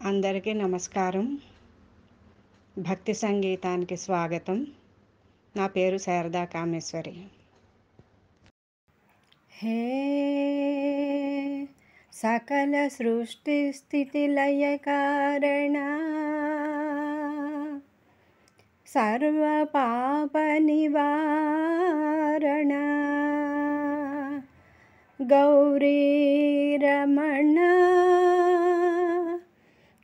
అందరికీ నమస్కారం. భక్తి సంగీతానికి స్వాగతం. నా పేరు శారదా కామేశ్వరి. హే సకల సృష్టి స్థితి లయ కారణ, సర్వ పాప నివారణ, గౌరీ రమణ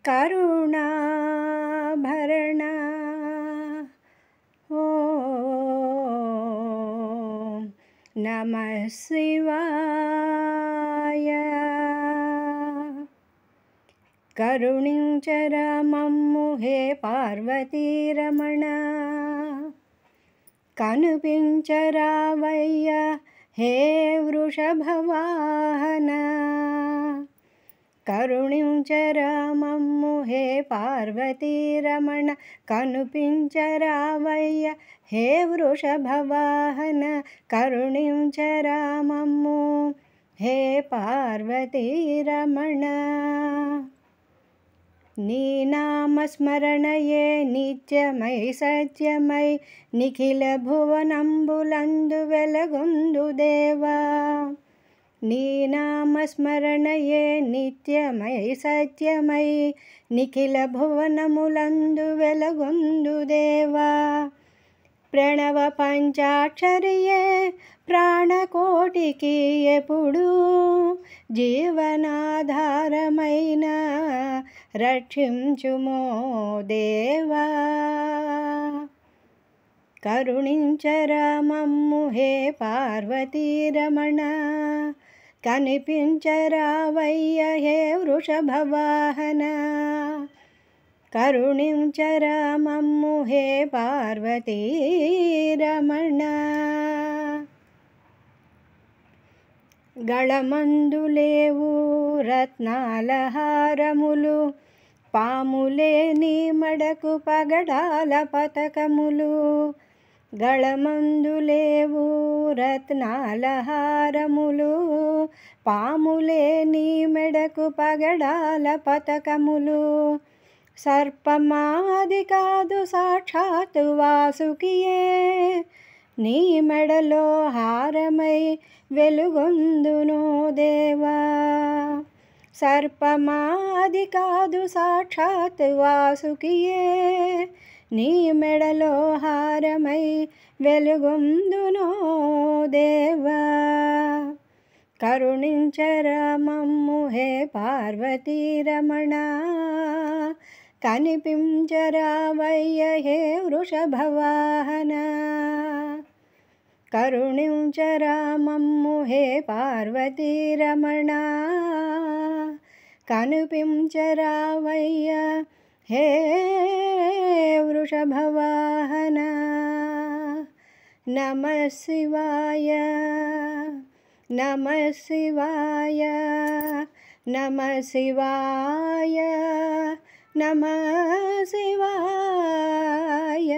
కరుణాభరణ, ఓం నమః శివాయ. కరుణించరా మమ్ము హే పార్వతీరమణ, కనుపించరావయ్య హే వృషభవాహన. కరుణించరా మమ్ము హే పార్వతీరమణ, కనుపించరావయ్య హే వృషభవాహన. కరుణించరా మమ్ము హే పార్వతీరమణ. నీ నామస్మరణయే నిత్యమై సత్యమై, నిఖిల భువనంబులందు వెలగొందు దేవా. నీ నామస్మరణయే నిత్యమై సత్యమై, నిఖిల భువనములందు వెలగొందు దేవా. ప్రణవ పంచాక్షరియే ప్రాణకోటికి ఎప్పుడు జీవనాధారమైన రక్షించుమో దేవా. కరుణించరా మమ్ము హే పార్వతీరమణ, కనిపించరావయ్య హే వృషభవాహన. కరుణించరా మమ్ము హే పార్వతీరమణ. గళమందులేవు రత్నాల హారములు, పాములే నీ మడకు పగడాల పతకములు. గళమందులేవు రత్నాల హారములు, పాములే నీ మెడకు పగడాల పతకములు. సర్పమాది కాదు సాక్షాత్తు వాసుకియే, నీ మెడలో హారమై వెలుగొందునో దేవా. సర్పమాది కాదు సాక్షాత్ వాసుకియే, నీ మెడలో హారమై వెలుగొందునో దేవా. కరుణించరా మమ్ము హే పార్వతీరమణ, కనిపించరావయ్య హే వృషభవాహన. కరుణించరా మమ్ము హే పార్వతీరమణ, కనిపించరావయ్య హే వృషభవాహన. నమః శివాయ, నమః శివాయ, నమః శివాయ, నమః శివాయ.